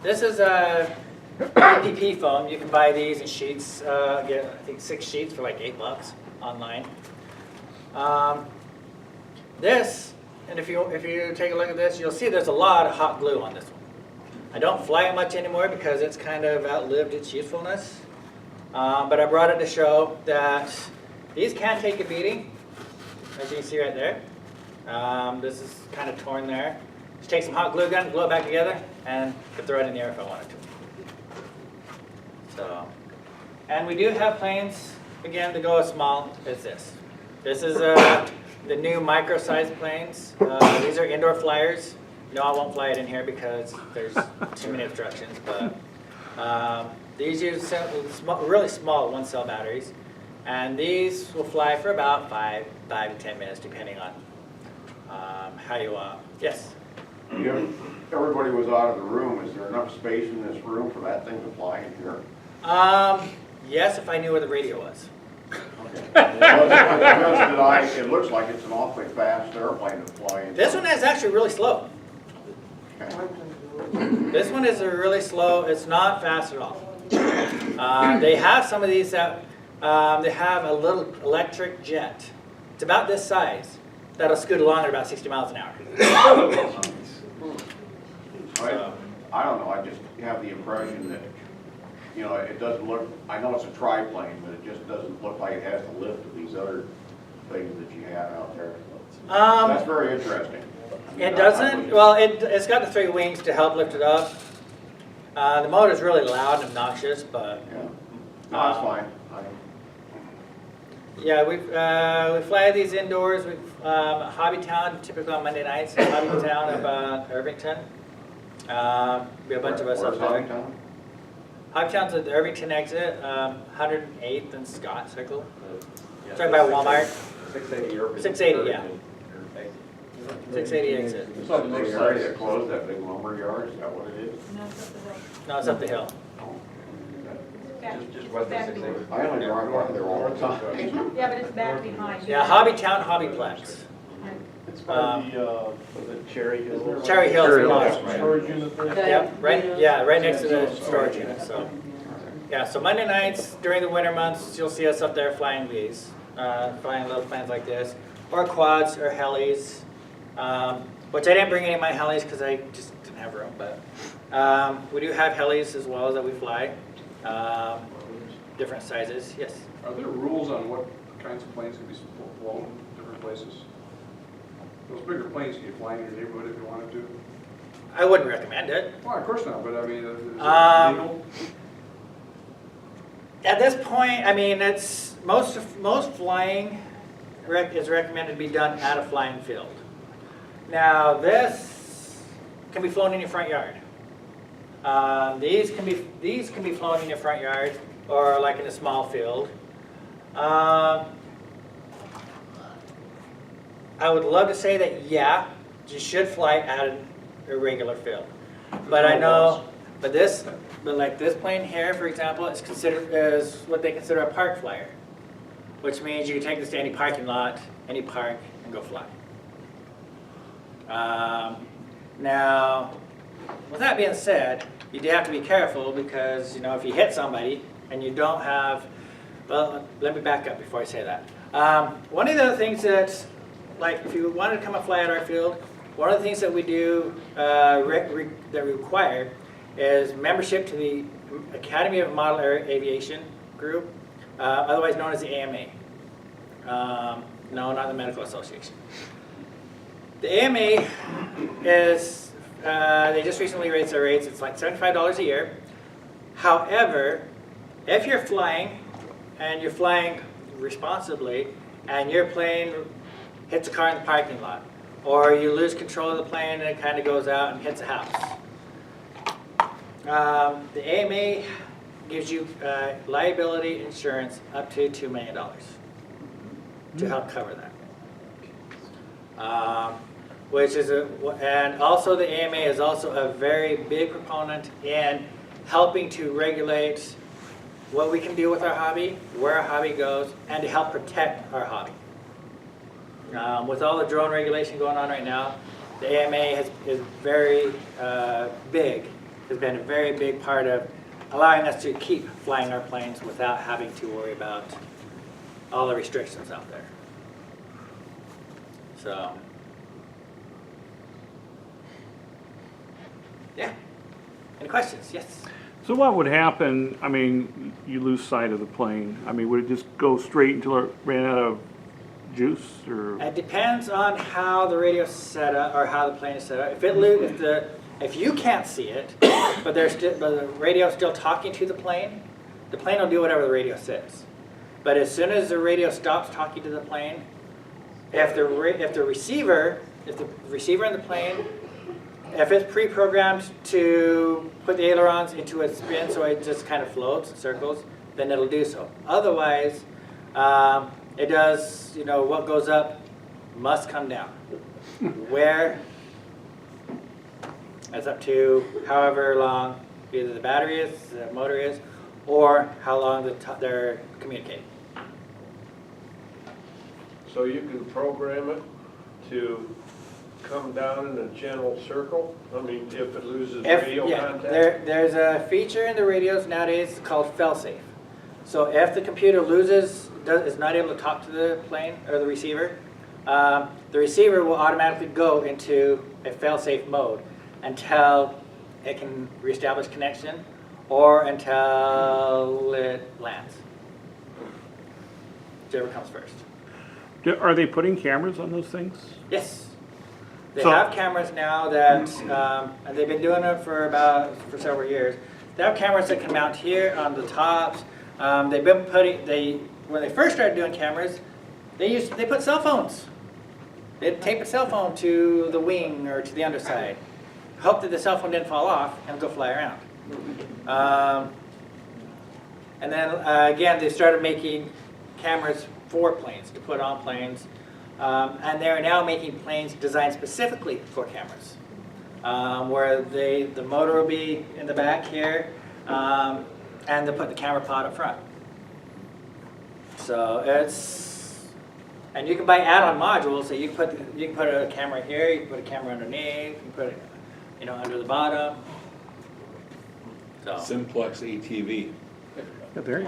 This is a PPP foam. You can buy these in sheets. Get, I think 6 sheets for like $8 online. This, and if you take a look at this, you'll see there's a lot of hot glue on this one. I don't fly it much anymore because it's kind of outlived its usefulness. But I brought it to show that these can take a beating, as you can see right there. This is kind of torn there. Just take some hot glue gun, glue it back together, and could throw it in the air if I wanted to. So, and we do have planes, again, to go as small as this. This is the new micro-sized planes. These are indoor flyers. No, I won't fly it in here because there's too many obstructions, but these use really small 1-cell batteries, and these will fly for about 5 to 10 minutes, depending on how you want. Yes? If everybody was out of the room, is there enough space in this room for that thing to fly in here? Yes, if I knew where the radio was. It looks like it's an awfully fast airplane to fly in. This one is actually really slow. This one is really slow. It's not fast at all. They have some of these that they have a little electric jet. It's about this size. That'll scoot along at about 60 miles an hour. I don't know, I just have the impression that, you know, it doesn't look, I know it's a triplane, but it just doesn't look like it has the lift of these other things that you have out there. That's very interesting. It doesn't, well, it's got the 3 wings to help lift it up. The motor's really loud and obnoxious, but Yeah, no, that's fine. yeah, we fly these indoors. We Hobbytown, typically on Monday nights. Hobbytown of Irvington. We have a bunch of us up there. Hobbytown? Hobbytown's at the Irvington exit, 108th and Scott Circle. It's right by Walmart. 680 Urban. 680, yeah. 680 exit. It's like the big area that closed, that big lumber yard, is that what it is? No, it's up the hill. Just west of 680. I only drive by there all the time. Yeah, but it's back behind. Yeah, Hobbytown, Hobbyplex. It's by the Cherry Hill. Cherry Hills. storage unit there. Yep, right next to the storage unit. So, yeah. So Monday nights during the winter months, you'll see us up there flying these, flying little planes like this, or quads or helis. Which I didn't bring any of my helis because I just didn't have room. But we do have helis as well that we fly, different sizes. Yes. Are there rules on what kinds of planes can be flown in different places? Those bigger planes, can you fly in your neighborhood if you wanted to? I wouldn't recommend it. Well, of course not, but I mean, is it legal? At this point, I mean, it's most flying is recommended to be done at a flying field. Now, this can be flown in your front yard. These can be flown in your front yard or like in a small field. I would love to say that yeah, you should fly at a regular field, but I know, but like this plane here, for example, is what they consider a park flyer, which means you can take this to any parking lot, any park, and go fly. Now, with that being said, you do have to be careful because, you know, if you hit somebody and you don't have, well, let me back up before I say that. One of the other things that, like if you wanted to come and fly at our field, one of the things that we do that we require is membership to the Academy of Model Aviation Group, otherwise known as the AMA. No, not the Medical Association. The AMA is, they just recently raised their rates. It's like $75 a year. However, if you're flying, and you're flying responsibly, and your plane hits a car in the parking lot, or you lose control of the plane and it kind of goes out and hits a house. The AMA gives you liability insurance up to $2 million to help cover that. which is and also the AMA is also a very big proponent in helping to regulate what we can do with our hobby, where our hobby goes, and to help protect our hobby. With all the drone regulation going on right now, the AMA is very big, has been a very big part of allowing us to keep flying our planes without having to worry about all the restrictions out there. So, yeah. Any questions? Yes. So what would happen, I mean, you lose sight of the plane. I mean, would it just go straight until it ran out of juice, or? It depends on how the radio's set up, or how the plane is set up. If you can't see it, but the radio's still talking to the plane will do whatever the radio says. But as soon as the radio stops talking to the plane, if the receiver in the plane, if it's pre-programmed to put the ailerons into a spin so it just kind of floats and circles, then it'll do so. Otherwise, it does, what goes up must come down. Where? That's up to however long either the battery is, the motor is, or how long they're communicating. So you can program it to come down in a general circle? I mean, if it loses radio contact? There's a feature in the radios nowadays called fail-safe. So if the computer is not able to talk to the plane or the receiver will automatically go into a fail-safe mode until it can reestablish connection or until it lands. Whichever comes first. Are they putting cameras on those things? Yes. They So- have cameras now that, and they've been doing it for several years. They have cameras that can mount here on the tops. When they first started doing cameras, they put cell phones. They'd tape a cell phone to the wing or to the underside. Hope that the cell phone didn't fall off and go fly around. And then again, they started making cameras for planes, to put on planes. And they're now making planes designed specifically for cameras, where the motor will be in the back here, and they'll put the camera pod up front. So and you can buy add-on modules. So you can put a camera here, you can put a camera underneath, you can put it, under the bottom. So. Simplex ATV. Yeah, there you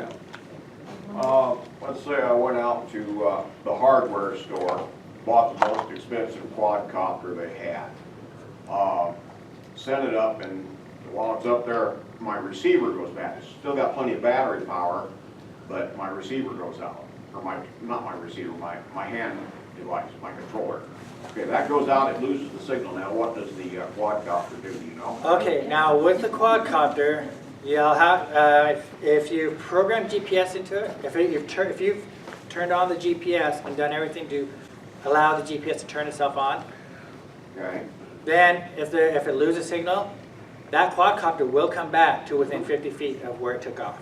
go. Let's say I went out to the hardware store, bought the most expensive quadcopter they had, set it up, and while it's up there, my receiver goes bad. It's still got plenty of battery power, but my receiver goes out. Or not my receiver, my hand device, my controller. Okay, that goes out, it loses the signal. Now what does the quadcopter do, do you know? Okay, now with the quadcopter, you'll have, if you program GPS into it, if you've turned on the GPS and done everything to allow the GPS to turn itself on, Okay. then if it loses signal, that quadcopter will come back to within 50 feet of where it took off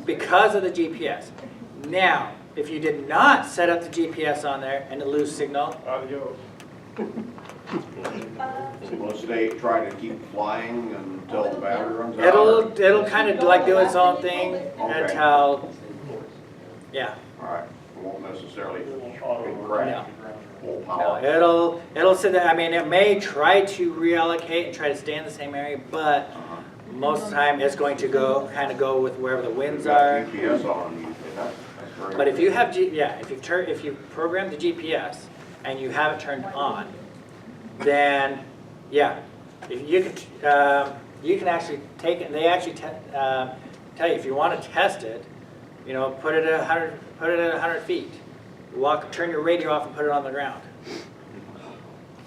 because of the GPS. Now, if you did not set up the GPS on there and it loses signal, Adios. Will it try to keep flying until the battery runs out? it'll kind of like do its own thing until, yeah. All right, it won't necessarily crash full No, power. it'll sit there. I mean, it may try to reallocate and try to stay in the same area, but most of the time it's going to go with wherever the winds are. GPS on you, that's very But if good. you have if you program the GPS and you have it turned on, then yeah, if you can actually take it. They actually tell you if you want to test it, put it at 100 feet. Turn your radio off and put it on the ground,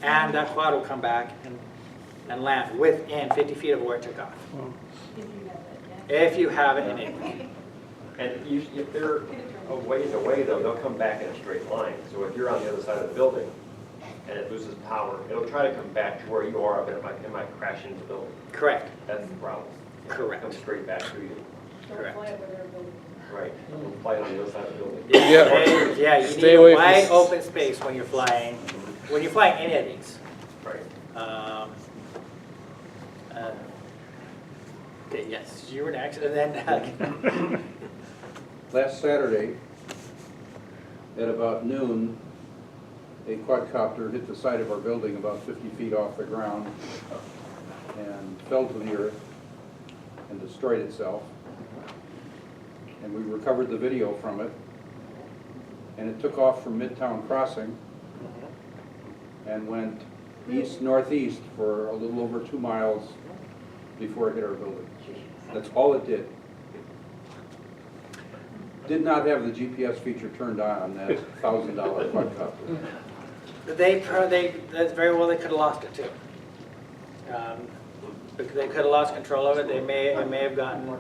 and that quad will come back and land within 50 feet of where it took off. If you have it enabled. And if they're a ways away though, they'll come back in a straight line. So if you're on the other side of the building and it loses power, it'll try to come back to where you are, but it might crash into the building. Correct. That's the problem. Correct. It'll come straight back to you. Correct. Right. It'll fly on the other side of the building. Yeah, you Stay need away a from wide open space when you're flying. when you fly any of these, Right. okay, yes, you were next, and then, Last Saturday, at about noon, a quadcopter hit the side of our building about 50 feet off the ground and fell to the earth and destroyed itself. And we recovered the video from it. And it took off from Midtown Crossing and went east-northeast for a little over 2 miles before it hit our building. That's all it did. Did not have the GPS feature turned on that $1,000 quadcopter. that's very well, they could have lost it too. Because they could have lost control of it, it may have gotten.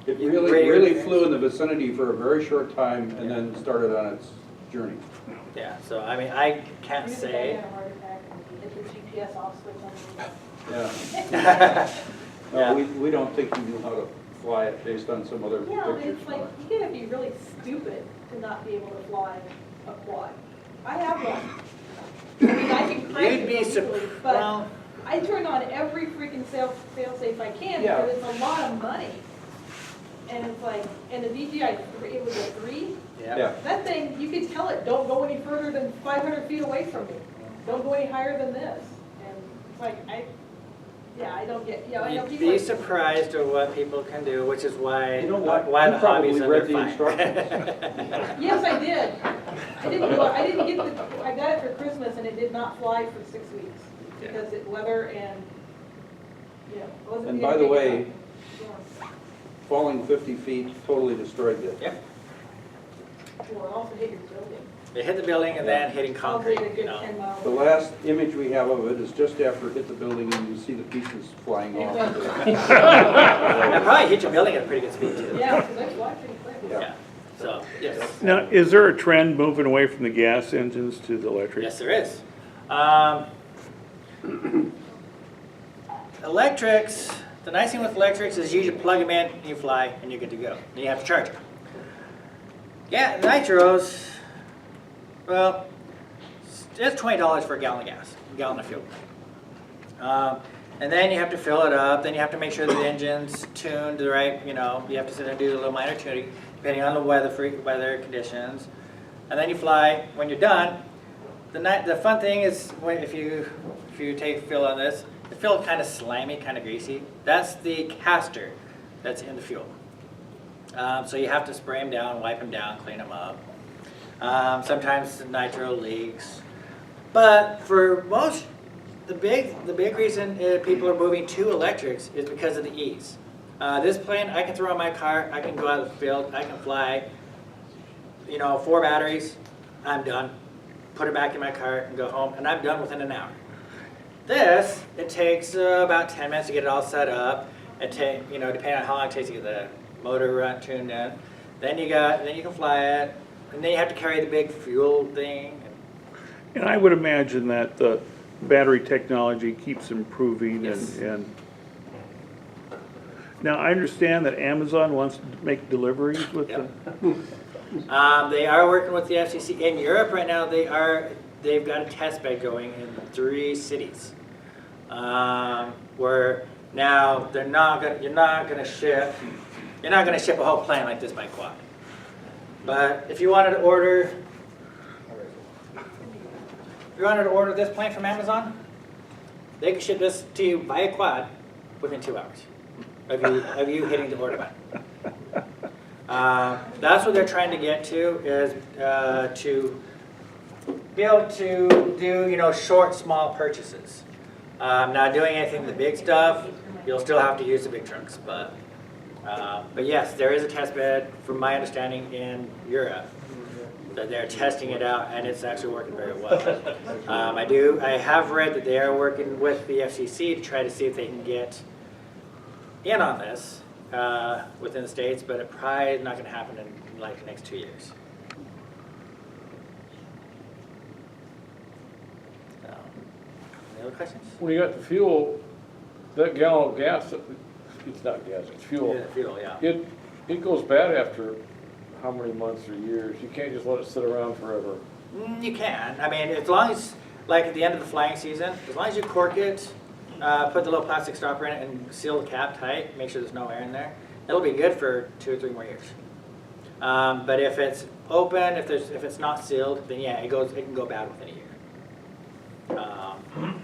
It really flew in the vicinity for a very short time and then started on its journey. Yeah, so I mean, I can't say. GPS off switch on. Yeah. Yeah. We don't think you knew how to fly it based on some other Yeah, pictures. it's like, you gotta be really stupid to not be able to fly a quad. I have one. I mean, I can crank You'd be it easily, but well, I turn on every freaking fail-safe I can, Yeah. because it's a lot of money. And it's like, and the DJI, it was a 3. yeah. That thing, you could tell it, don't go any further than 500 feet away from me. Don't go any higher than this. And it's like, I don't get, I know You'd people. be surprised at what people can do, which is why, You know what? why You the hobby's probably under read the fire. Yes, I did. I didn't get I got it for Christmas and it did not fly for 6 weeks because it weather and, it wasn't. And by the way, falling 50 feet totally destroyed it. Yep, Well, it also hit your building. they hit the building and then hitting Probably concrete, a good you know. 10 miles. The last image we have of it is just after it hit the building and you see the pieces flying off. And probably hit your building at a pretty good speed too. Yeah, because they fly pretty quick. Yeah, so, yes. Now, is there a trend moving away from the gas engines to the electric? Yes, there is. Electrics, the nice thing with electrics is you just plug them in, you fly, and you're good to go. Then you have to charge them. Yeah, nitros, well, it's $20 for a gallon of gas, a gallon of fuel. And then you have to fill it up, then you have to make sure the engine's tuned the right, you have to sit and do a little minor tuning, depending on the weather conditions. And then you fly. When you're done, the fun thing is if you fill on this, the fuel kind of slimy, kind of greasy. That's the caster that's in the fuel. So you have to spray them down, wipe them down, clean them up. Sometimes the nitro leaks. But for most, the big reason people are moving to electrics is because of the ease. This plane, I can throw in my car, I can go out of the field, I can fly, 4 batteries, I'm done. Put it back in my car and go home, and I'm done within an hour. This, it takes about 10 minutes to get it all set up. Depending on how long it takes to get the motor tuned in. Then you can fly it, and then you have to carry the big fuel thing. And I would imagine that the battery technology keeps improving Yes. and now I understand that Amazon wants to make deliveries with Yep. the, They are working with the FCC in Europe right now. They've got a test bed going in 3 cities, where now you're not gonna ship a whole plane like this by quad. But if you wanted to order this plane from Amazon, they can ship this to you via quad within 2 hours of you hitting the order button. That's what they're trying to get to, is to be able to do short, small purchases. Not doing anything the big stuff, you'll still have to use the big trucks. But yes, there is a test bed, from my understanding, in Europe that they're testing it out, and it's actually working very well. I have read that they are working with the FCC to try to see if they can get in on this within the States, but it probably is not going to happen in like the next 2 years. So, any other questions? When you got the fuel, that gallon of gas, it's not gas, it's fuel. Yeah, fuel, yeah. It goes bad after how many months or years? You can't just let it sit around forever. You can. I mean, as long as like at the end of the flying season, as long as you cork it, put the little plastic stopper in it and seal the cap tight, make sure there's no air in there, it'll be good for 2 or 3 more years. But if it's open, if it's not sealed, then yeah, it can go bad within a year.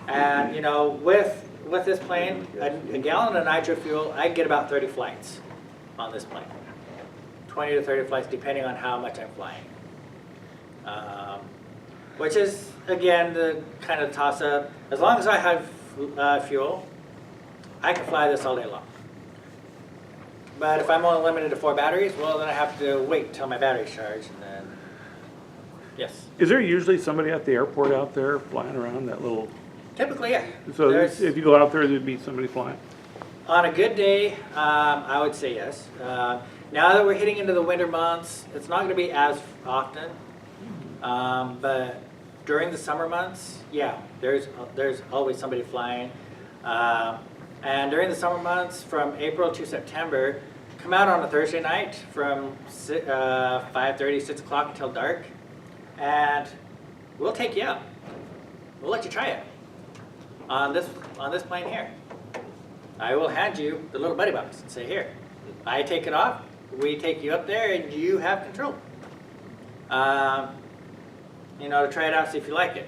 And you know, with this plane, a gallon of nitro fuel, I get about 30 flights on this plane. 20 to 30 flights, depending on how much I'm flying. Which is, again, the kind of toss-up. As long as I have fuel, I can fly this all day long. But if I'm only limited to 4 batteries, well, then I have to wait till my battery's charged, and then, yes. Is there usually somebody at the airport out there flying around that little? Typically, yeah. So There's- if you go out there, there'd be somebody flying? On a good day, I would say yes. Now that we're hitting into the winter months, it's not going to be as often. But during the summer months, yeah, there's always somebody flying. And during the summer months, from April to September, come out on a Thursday night from 5:30, 6 o'clock until dark, and we'll take you out. We'll let you try it on this plane here. I will hand you the little buddy box and say, here, I take it off, we take you up there, and you have control. You know, to try it out, see if you like it.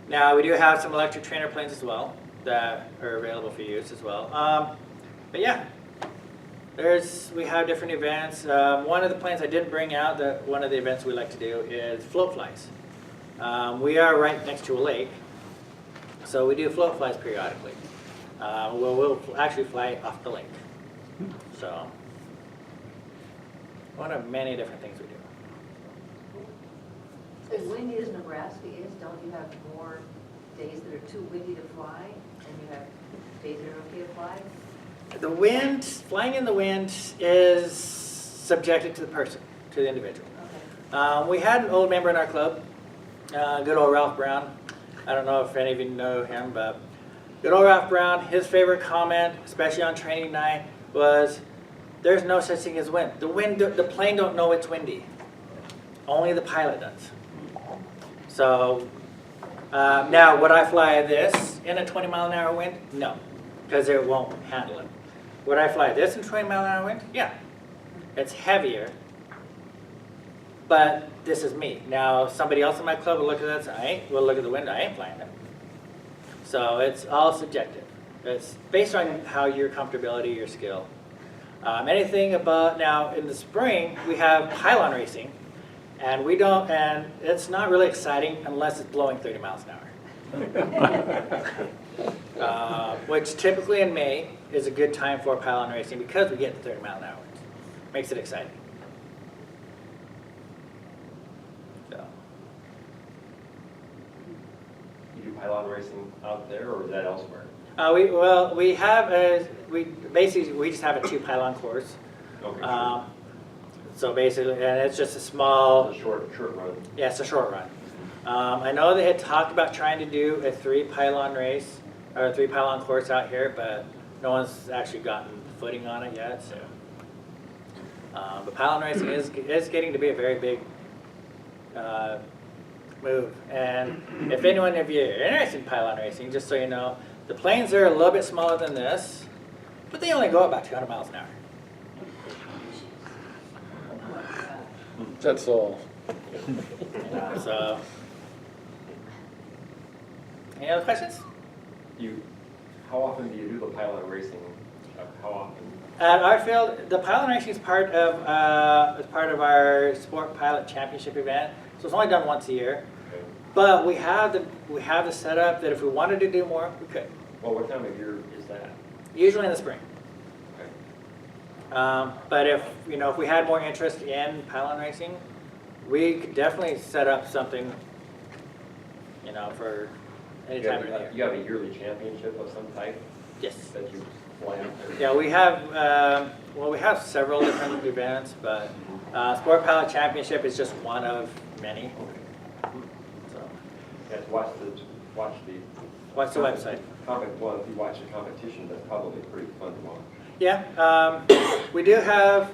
Now, we do have some electric trainer planes as well that are available for use as well. But yeah, we have different events. One of the planes I did bring out, one of the events we like to do is float flies. We are right next to a lake, so we do float flies periodically. We'll actually fly off the lake. So, one of many different things we do. As windy as Nebraska is, don't you have more days that are too windy to fly, and you have days that are okay to fly? The wind, flying in the wind is subjected to the person, to the individual. Okay. We had an old member in our club, good old Ralph Brown. I don't know if any of you know him, but good old Ralph Brown, his favorite comment, especially on training night, was, there's no such thing as wind. The plane don't know it's windy. Only the pilot does. So, now would I fly this in a 20-mile-an-hour wind? No, because it won't handle it. Would I fly this in 20-mile-an-hour wind? Yeah. It's heavier, but this is me. Now, somebody else in my club will look at that, will look at the wind, I ain't flying it. So it's all subjective. It's based on how your comfortability, your skill. Anything about, now in the spring, we have pylon racing, and it's not really exciting unless it's blowing 30 miles an hour. Which typically in May is a good time for pylon racing because we get the 30 mile an hour winds. Makes it exciting. So. You do pylon racing out there, or is that elsewhere? We just have a 2 pylon course. Okay, sure. So basically, and it's just a small. It's a short run. Yeah, it's a short run. I know they had talked about trying to do a 3 pylon race or a 3 pylon course out here, but no one's actually gotten footing on it yet. So, but pylon racing is getting to be a very big move. And if anyone of you are interested in pylon racing, just so you know, the planes are a little bit smaller than this, but they only go about 200 miles an hour. That's all. So, any other questions? How often do you do the pylon racing? How often? At our field, the pylon racing is part of our Sport Pilot Championship event, so it's only done once a year. Okay. But we have the setup that if we wanted to do more, we could. Well, what time of year is that? Usually in the spring. Okay. But if we had more interest in pylon racing, we could definitely set up something, for any time of the year. You have a yearly championship of some type Yes. that you fly out there? Yeah, we have several different events, but Sport Pilot Championship is just one of many. So, Yes, watch the website. Well, if you watch the competition, that's probably pretty fun to watch. Yeah, we do have,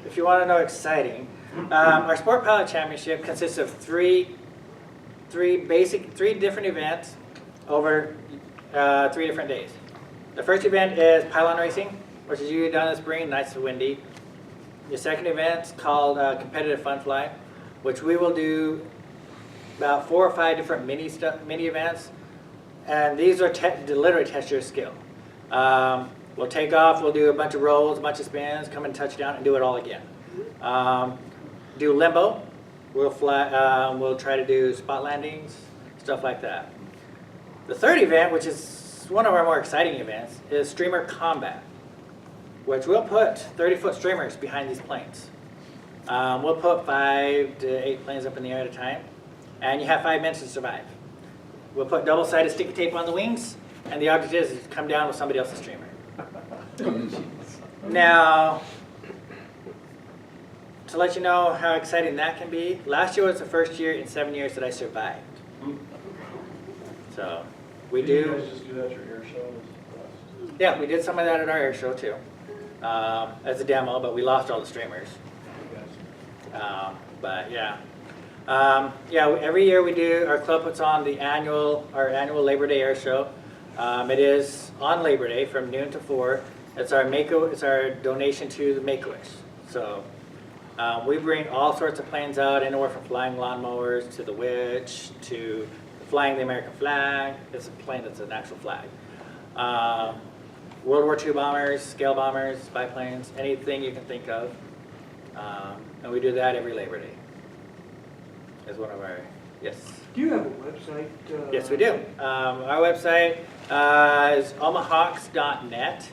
if you want to know exciting, our Sport Pilot Championship consists of 3 three different events over 3 different days. The first event is pylon racing, which is usually done in the spring, nice and windy. The second event is called competitive fun fly, which we will do about 4 or 5 different mini events, and these are to literally test your skill. We'll take off, we'll do a bunch of rolls, a bunch of spins, come and touch down and do it all again. Do limbo, we'll fly, we'll try to do spot landings, stuff like that. The third event, which is one of our more exciting events, is streamer combat, which we'll put 30-foot streamers behind these planes. We'll put 5 to 8 planes up in the air at a time, and you have 5 minutes to survive. We'll put double-sided sticky tape on the wings, and the object is to come down with somebody else's streamer. Now, to let you know how exciting that can be, last year was the first year in 7 years that I survived. So, we do. You guys just do that at your air show? Yeah, we did some of that at our air show too, as a demo, but we lost all the streamers. But yeah. Yeah, every year we do, our club puts on our annual Labor Day air show. It is on Labor Day from noon to 4. It's our donation to the Make-A-Wish. So we bring all sorts of planes out, anywhere from flying lawnmowers to the Witch to flying the American flag. It's a plane that's an actual flag. World War II bombers, scale bombers, biplanes, anything you can think of. And we do that every Labor Day. As one of our, yes. Do you have a website? Yes, we do. Our website is omahawks.net,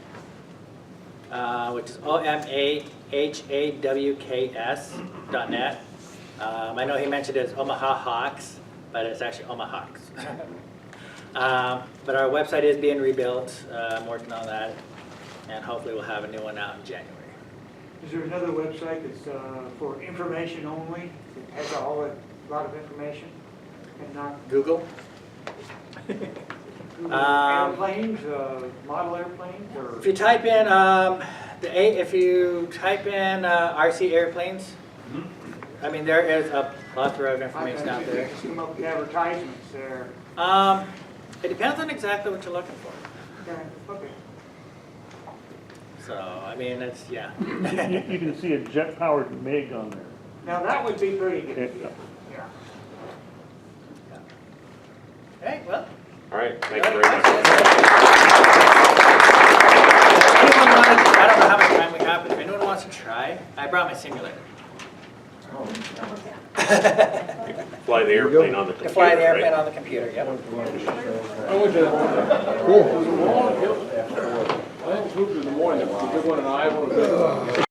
which is OMAHAWKS.net. I know he mentioned it as Omaha Hawks, but it's actually Omahawks. But our website is being rebuilt. I'm working on that, and hopefully we'll have a new one out in January. Is there another website that's for information only? It has a lot of information and not Google? airplanes, model airplanes, or? If you type in RC airplanes, I mean there is a plethora of information out there. Just come up with advertisements there. It depends on exactly what you're looking for. Okay. So I mean it's yeah. You can see a jet-powered MiG on there. Now that would be pretty good. Yeah. Okay, well. All right, thank you very much. I don't know how much time we have, but if anyone wants to try, I brought my simulator. Fly the airplane on the computer, To fly the airplane right? on the computer, yep. I think in the morning, there was a big one in Iowa.